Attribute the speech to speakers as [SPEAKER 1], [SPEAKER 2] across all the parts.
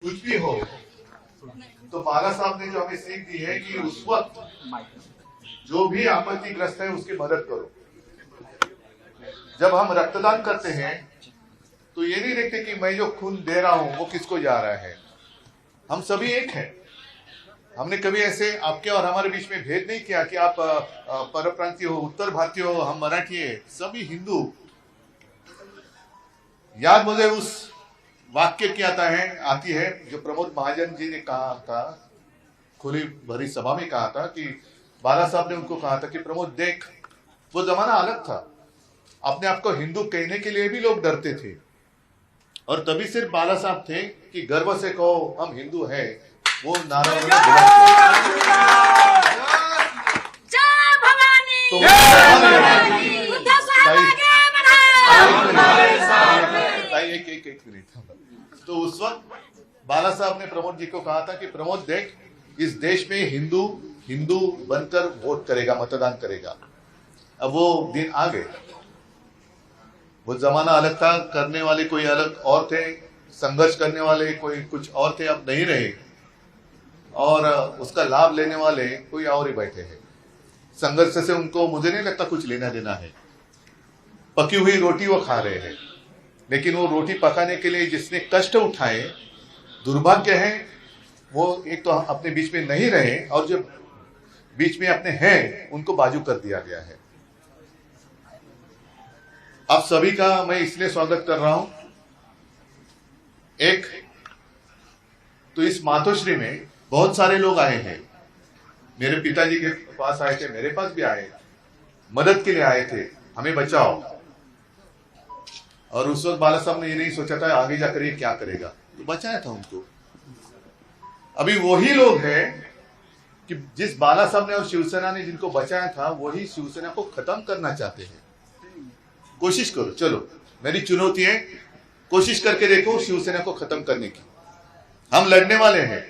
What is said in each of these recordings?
[SPEAKER 1] कुछ भी हो, तो बाला साहब ने जो हमें सीख दी है कि उस वक्त जो भी आपत्तिग्रस्त है उसकी मदद करो। जब हम रक्तदान करते हैं तो ये नहीं देखते कि मैं जो खून दे रहा हूं वो किसको जा रहा है। हम सभी एक हैं। हमने कभी ऐसे आपके और हमारे बीच में भेद नहीं किया कि आप परप्रांतीय हो, उत्तर भारतीय हो, हम मराठी है, सभी हिंदू। याद मुझे उस वाक्य की आती है जो प्रमोद महाजन जी ने कहा था, खुली भरी सभा में कहा था कि बाला साहब ने उनको कहा था कि प्रमोद देख, वो जमाना अलग था, अपने आप को हिंदू कहने के लिए भी लोग डरते थे, और तभी सिर्फ बाला साहब थे कि गर्व से कहो हम हिंदू हैं, वो नारा एक मिनट। तो उस वक्त बाला साहब ने प्रमोद जी को कहा था कि प्रमोद देख, इस देश में हिंदू बनकर वोट करेगा, मतदान करेगा। अब वो दिन आ गए, वो जमाना अलग था, करने वाले कोई अलग और थे, संघर्ष करने वाले कोई कुछ और थे, अब नहीं रहे, और उसका लाभ लेने वाले कोई और ही बैठे हैं। संघर्ष से उनको मुझे नहीं लगता कुछ लेना देना है। पकी हुई रोटी वो खा रहे हैं, लेकिन वो रोटी पकाने के लिए जिसने कष्ट उठाए, दुर्भाग्य है वो एक तो अपने बीच में नहीं रहे, और जो बीच में अपने हैं उनको बाजू कर दिया गया है। आप सभी का मैं इसलिए स्वागत कर रहा हूं। एक तो इस मातोश्री में बहुत सारे लोग आए हैं, मेरे पिताजी के पास आए थे, मेरे पास भी आए, मदद के लिए आए थे, हमें बचाओ। और उस वक्त बाला साहब ने ये नहीं सोचा था आगे जाकर ये क्या करेगा, तो बचाया था उनको। अभी वही लोग हैं कि जिस बाला साहब ने और शिवसेना ने जिनको बचाया था, वही शिवसेना को खत्म करना चाहते हैं। कोशिश करो, चलो मेरी चुनौती है, कोशिश करके देखो शिवसेना को खत्म करने की। हम लड़ने वाले हैं,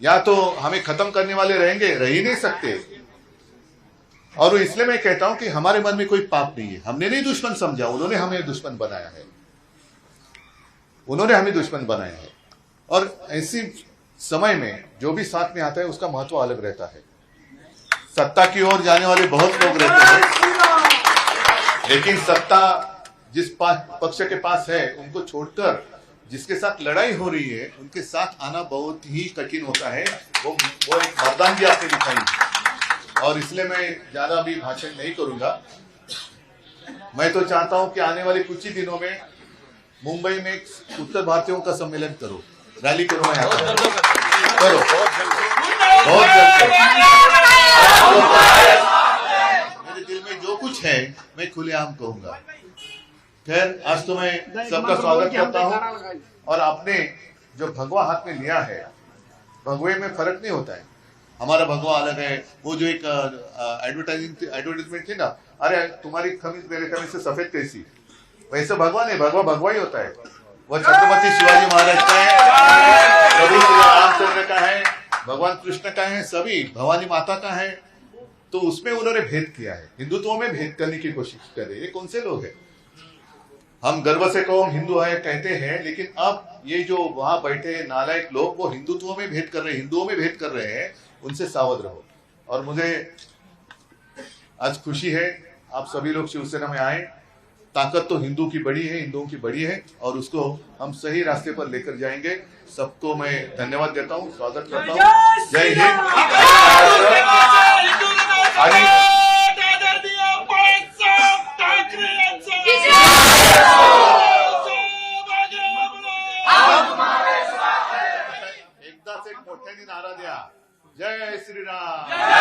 [SPEAKER 1] या तो हमें खत्म करने वाले रहेंगे, रह ही नहीं सकते। और इसलिए मैं कहता हूं कि हमारे मन में कोई पाप नहीं है, हमने नहीं दुश्मन समझा, उन्होंने हमें दुश्मन बनाया है, उन्होंने हमें दुश्मन बनाया है। और ऐसी समय में जो भी साथ में आता है उसका महत्व अलग रहता है। सत्ता की ओर जाने वाले बहुत लोग रहते हैं, लेकिन सत्ता जिस पक्ष के पास है उनको छोड़कर जिसके साथ लड़ाई हो रही है उनके साथ आना बहुत ही कठिन होता है। वो एक मर्दानगी आपने दिखाई। और इसलिए मैं ज्यादा भी भाषण नहीं करूंगा। मैं तो चाहता हूं कि आने वाले कुछ ही दिनों में मुंबई में उत्तर भारतीयों का सम्मेलन करो, रैली करो, मैं आता हूं, करो बहुत जल्द। मेरे दिल में जो कुछ है मैं खुलेआम कहूंगा। खैर, आज तो मैं सबका स्वागत करता हूं। और आपने जो भगवा हाथ में लिया है, भगवे में फर्क नहीं होता है, हमारा भगवा अलग है। वो जो एक एडवर्टाइजमेंट थी ना, अरे तुम्हारी खमीज मेरे खमीज से सफेद कैसी, वैसे भगवा नहीं, भगवा भगवा ही होता है। वह छत्रपति शिवाजी महाराज का है, प्रभु श्री रामचंद्र का है, भगवान कृष्ण का है, सभी भवानी माता का है। तो उसमें उन्होंने भेद किया है, हिंदुत्व में भेद करने की कोशिश कर रहे हैं। ये कौन से लोग हैं? हम गर्व से कहो हिंदू है कहते हैं, लेकिन अब ये जो वहां बैठे नालायक लोग वो हिंदुत्व में भेद कर रहे हैं, हिंदुओं में भेद कर रहे हैं, उनसे सावध रहो। और मुझे आज खुशी है आप सभी लोग शिवसेना में आए। ताकत तो हिंदू की बड़ी है, हिंदुओं की बड़ी है, और उसको हम सही रास्ते पर लेकर जाएंगे। सबको मैं धन्यवाद देता हूँ, स्वागत करता हूँ। जय हिंद। एकदा से एक मोठ्याने नारा द्या, जय श्रीराम।